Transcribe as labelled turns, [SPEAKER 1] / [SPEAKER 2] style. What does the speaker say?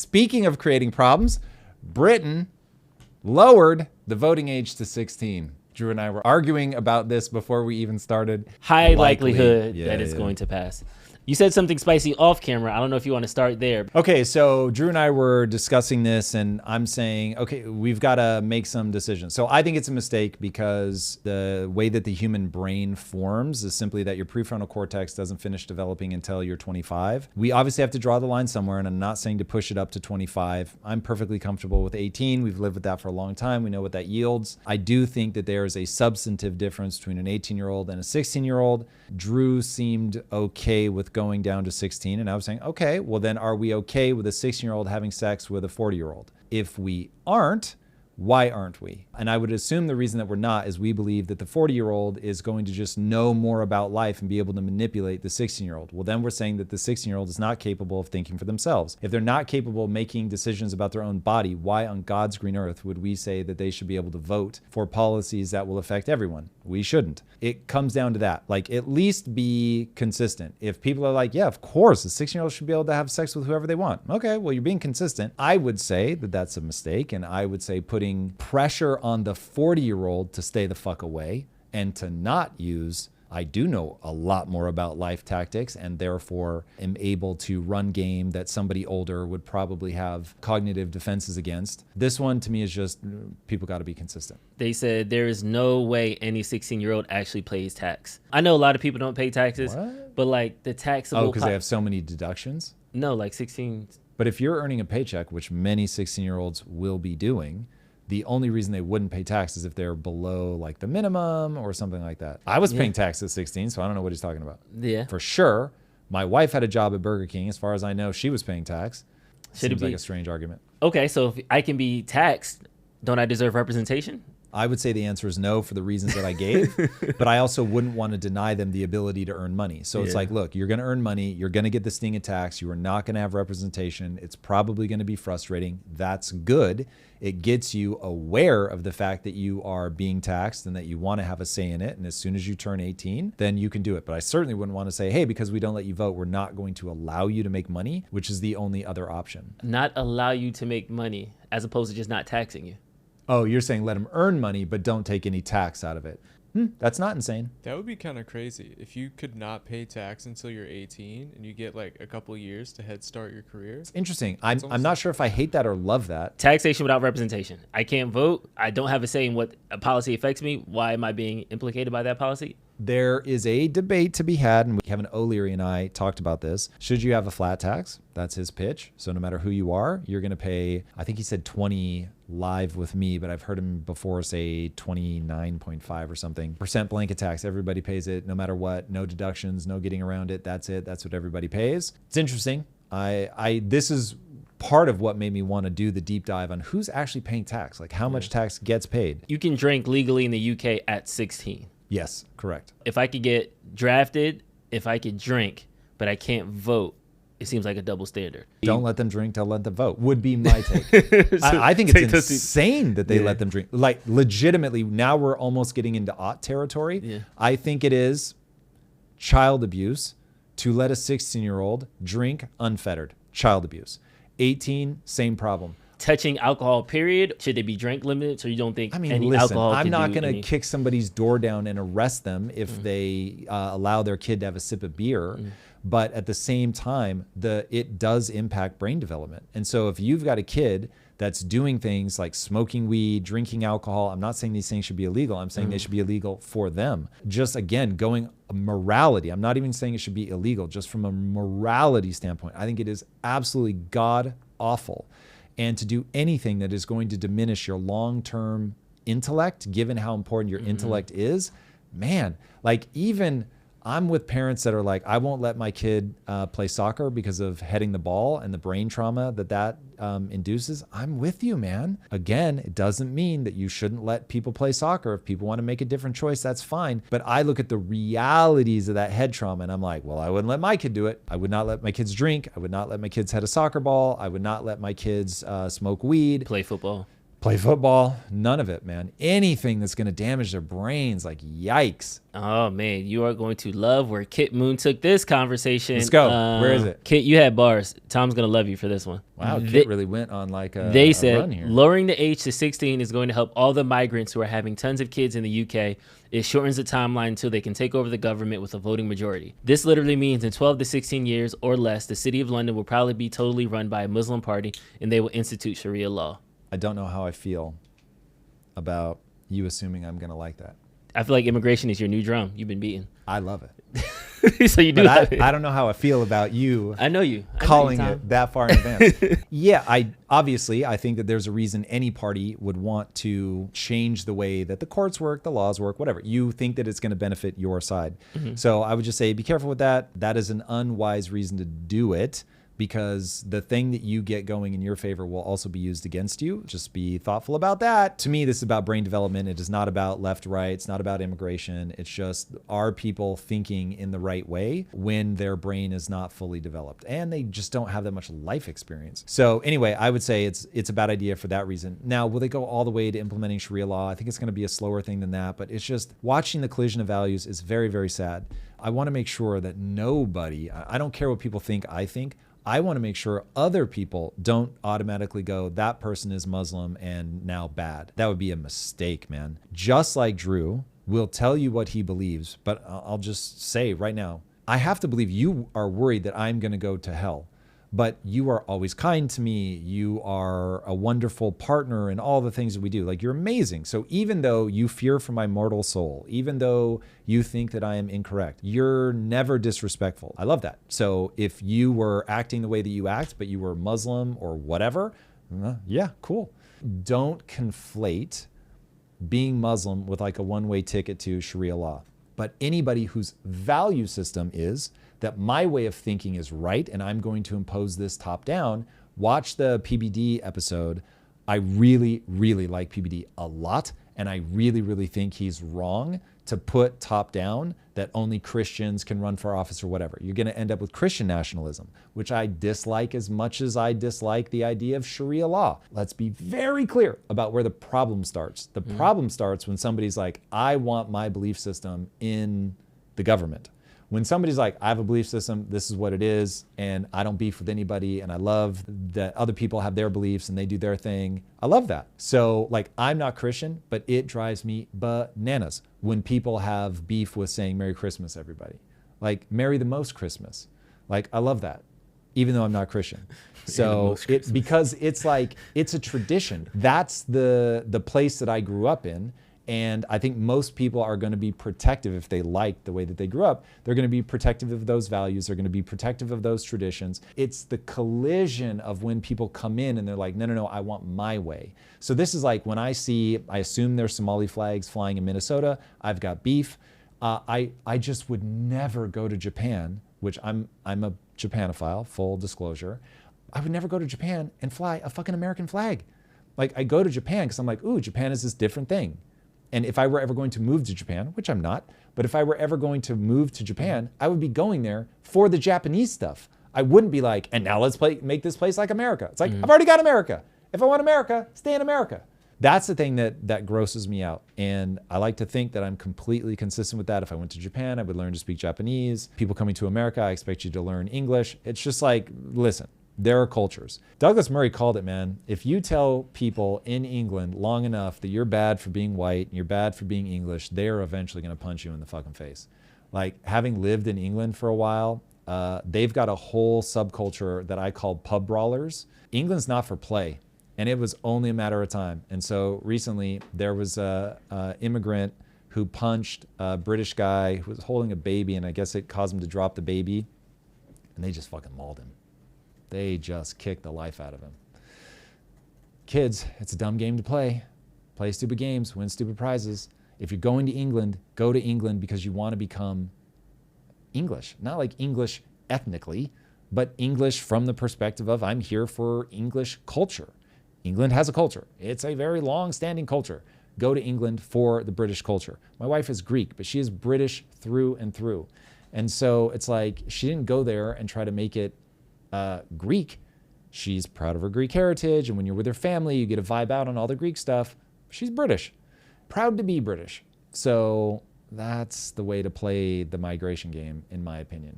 [SPEAKER 1] Speaking of creating problems, Britain lowered the voting age to 16. Drew and I were arguing about this before we even started.
[SPEAKER 2] High likelihood that it's going to pass. You said something spicy off camera. I don't know if you want to start there.
[SPEAKER 1] Okay, so Drew and I were discussing this, and I'm saying, okay, we've got to make some decisions. So I think it's a mistake because the way that the human brain forms is simply that your prefrontal cortex doesn't finish developing until you're 25. We obviously have to draw the line somewhere, and I'm not saying to push it up to 25. I'm perfectly comfortable with 18. We've lived with that for a long time. We know what that yields. I do think that there is a substantive difference between an 18-year-old and a 16-year-old. Drew seemed okay with going down to 16. And I was saying, okay, well then are we okay with a 16-year-old having sex with a 40-year-old? If we aren't, why aren't we? And I would assume the reason that we're not is we believe that the 40-year-old is going to just know more about life and be able to manipulate the 16-year-old. Well, then we're saying that the 16-year-old is not capable of thinking for themselves. If they're not capable of making decisions about their own body, why on God's green earth would we say that they should be able to vote for policies that will affect everyone? We shouldn't. It comes down to that. Like, at least be consistent. If people are like, yeah, of course, a 16-year-old should be able to have sex with whoever they want. Okay, well, you're being consistent. I would say that that's a mistake. And I would say putting pressure on the 40-year-old to stay the fuck away and to not use, I do know a lot more about life tactics and therefore am able to run game that somebody older would probably have cognitive defenses against. This one to me is just, people got to be consistent.
[SPEAKER 2] They said there is no way any 16-year-old actually pays tax. I know a lot of people don't pay taxes, but like the taxable...
[SPEAKER 1] Oh, because they have so many deductions?
[SPEAKER 2] No, like 16...
[SPEAKER 1] But if you're earning a paycheck, which many 16-year-olds will be doing, the only reason they wouldn't pay tax is if they're below like the minimum or something like that. I was paying tax at 16, so I don't know what he's talking about.
[SPEAKER 2] Yeah.
[SPEAKER 1] For sure. My wife had a job at Burger King. As far as I know, she was paying tax. Seems like a strange argument.
[SPEAKER 2] Okay, so if I can be taxed, don't I deserve representation?
[SPEAKER 1] I would say the answer is no for the reasons that I gave, but I also wouldn't want to deny them the ability to earn money. So it's like, look, you're going to earn money. You're going to get the sting of tax. You are not going to have representation. It's probably going to be frustrating. That's good. It gets you aware of the fact that you are being taxed and that you want to have a say in it. And as soon as you turn 18, then you can do it. But I certainly wouldn't want to say, hey, because we don't let you vote, we're not going to allow you to make money, which is the only other option.
[SPEAKER 2] Not allow you to make money as opposed to just not taxing you.
[SPEAKER 1] Oh, you're saying let them earn money, but don't take any tax out of it. That's not insane.
[SPEAKER 3] That would be kind of crazy if you could not pay tax until you're 18 and you get like a couple years to head start your career.
[SPEAKER 1] It's interesting. I'm not sure if I hate that or love that.
[SPEAKER 2] Taxation without representation. I can't vote. I don't have a say in what a policy affects me. Why am I being implicated by that policy?
[SPEAKER 1] There is a debate to be had, and Kevin O'Leary and I talked about this. Should you have a flat tax? That's his pitch. So no matter who you are, you're going to pay, I think he said 20 live with me, but I've heard him before say 29.5 or something % blanket tax. Everybody pays it no matter what. No deductions, no getting around it. That's it. That's what everybody pays. It's interesting. This is part of what made me want to do the deep dive on who's actually paying tax, like how much tax gets paid.
[SPEAKER 2] You can drink legally in the UK at 16.
[SPEAKER 1] Yes, correct.
[SPEAKER 2] If I could get drafted, if I could drink, but I can't vote, it seems like a double standard.
[SPEAKER 1] Don't let them drink, don't let them vote, would be my take. I think it's insane that they let them drink. Like, legitimately, now we're almost getting into ought territory.
[SPEAKER 2] Yeah.
[SPEAKER 1] I think it is child abuse to let a 16-year-old drink unfettered. Child abuse. 18, same problem.
[SPEAKER 2] Touching alcohol, period. Should they be drink limited so you don't think any
[SPEAKER 1] listen,
[SPEAKER 2] alcohol
[SPEAKER 1] I'm not going
[SPEAKER 2] to
[SPEAKER 1] kick somebody's door down and arrest them if they allow their kid to have a sip of beer. But at the same time, it does impact brain development. And so if you've got a kid that's doing things like smoking weed, drinking alcohol, I'm not saying these things should be illegal. I'm saying they should be illegal for them. Just again, going morality. I'm not even saying it should be illegal. Just from a morality standpoint, I think it is absolutely god awful. And to do anything that is going to diminish your long-term intellect, given how important your intellect is, man, like even I'm with parents that are like, I won't let my kid play soccer because of heading the ball and the brain trauma that induces. I'm with you, man. Again, it doesn't mean that you shouldn't let people play soccer. If people want to make a different choice, that's fine. But I look at the realities of that head trauma and I'm like, well, I wouldn't let my kid do it. I would not let my kids drink. I would not let my kids head a soccer ball. I would not let my kids smoke weed.
[SPEAKER 2] play football.
[SPEAKER 1] Play football. None of it, man. Anything that's going to damage their brains, like yikes.
[SPEAKER 2] Oh man, you are going to love where Kit Moon took this conversation.
[SPEAKER 1] Let's go. Where is it?
[SPEAKER 2] Kit, you had bars. Tom's gonna love you for this one.
[SPEAKER 1] Wow, Kit really went on like a
[SPEAKER 2] They
[SPEAKER 1] a
[SPEAKER 2] said
[SPEAKER 1] run here.
[SPEAKER 2] lowering the age to 16 is going to help all the migrants who are having tons of kids in the UK. It shortens the timeline until they can take over the government with a voting majority. This literally means in 12 to 16 years or less, the city of London will probably be totally run by a Muslim party, and they will institute Sharia law.
[SPEAKER 1] I don't know how I feel about you assuming I'm going to like that.
[SPEAKER 2] I feel like immigration is your new drum. You've been beaten.
[SPEAKER 1] I love it.
[SPEAKER 2] So you do
[SPEAKER 1] But
[SPEAKER 2] have it.
[SPEAKER 1] I don't know how I feel about you
[SPEAKER 2] I know you. I know
[SPEAKER 1] calling
[SPEAKER 2] you, Tom.
[SPEAKER 1] it that far in advance. Yeah, I think that there's a reason any party would want to change the way that the courts work, the laws work, whatever. You think that it's going to benefit your side.
[SPEAKER 2] Mm-hmm.
[SPEAKER 1] So I would just say be careful with that. That is an unwise reason to do it, because the thing that you get going in your favor will also be used against you. Just be thoughtful about that. To me, this is about brain development. It is not about left, right. It's not about immigration. It's just, are people thinking in the right way when their brain is not fully developed and they just don't have that much life experience? So anyway, I would say it's a bad idea for that reason. Now, will they go all the way to implementing Sharia law? I think it's going to be a slower thing than that, but it's just watching the collision of values is very, very sad. I want to make sure that nobody, I don't care what people think, I want to make sure other people don't automatically go, that person is Muslim and now bad. That would be a mistake, man. Just like Drew will tell you what he believes, but I'll just say right now, I have to believe you are worried that I'm going to go to hell. But you are always kind to me. You are a wonderful partner in all the things that we do. Like, you're amazing. So even though you fear for my mortal soul, even though you think that I am incorrect, you're never disrespectful. I love that. So if you were acting the way that you act, but you were Muslim or whatever, yeah, cool. Don't conflate being Muslim with like a one-way ticket to Sharia law. But anybody whose value system is that my way of thinking is right and I'm going to impose this top down, watch the PBD episode. I really, really like PBD a lot. And I really, really think he's wrong to put top down that only Christians can run for office or whatever. You're going to end up with Christian nationalism, which I dislike as much as I dislike the idea of Sharia law. Let's be very clear about where the problem starts. The problem starts when somebody's like, I want my belief system in the government. When somebody's like, I have a belief system, this is what it is, and I don't beef with anybody, and I love that other people have their beliefs and they do their thing. I love that. So like, I'm not Christian, but it drives me bananas when people have beef with saying Merry Christmas, everybody. Like, Merry the most Christmas. Like, I love that, even though I'm not Christian. So because it's like, it's a tradition. That's the place that I grew up in. And I think most people are going to be protective if they like the way that they grew up. They're going to be protective of those values. They're going to be protective of those traditions. It's the collision of when people come in and they're like, no, I want my way. So this is like when I assume there's Somali flags flying in Minnesota. I've got beef. I just would never go to Japan, which I'm a Japanophile, full disclosure. I would never go to Japan and fly a fucking American flag. Like, I go to Japan because I'm like, ooh, Japan is this different thing. And if I were ever going to move to Japan, which I'm not, but if I were ever going to move to Japan, I would be going there for the Japanese stuff. I wouldn't be like, and now let's make this place like America. It's like, I've already got America. If I want America, stay in America. That's the thing that grosses me out. And I like to think that I'm completely consistent with that. If I went to Japan, I would learn to speak Japanese. People coming to America, I expect you to learn English. It's just like, listen. There are cultures. Douglas Murray called it, man. If you tell people in England long enough that you're bad for being white and you're bad for being English, they're eventually going to punch you in the fucking face. Like, having lived in England for a while, they've got a whole subculture that I call pub brawlers. England's not for play, and it was only a matter of time. And so recently there was a immigrant who punched a British guy who was holding a baby, and I guess it caused him to drop the baby, and they just fucking mauled him. They just kicked the life out of him. Kids, it's a dumb game to play. Play stupid games, win stupid prizes. If you're going to England, go to England because you want to become English. Not like English ethnically, but English from the perspective of, I'm here for English culture. England has a culture. It's a very long-standing culture. Go to England for the British culture. My wife is Greek, but she is British through and through. And so it's like, she didn't go there and try to make it Greek. She's proud of her Greek heritage, and when you're with her family, you get a vibe out on all the Greek stuff. She's British, proud to be British. So that's the way to play the migration game, in my opinion.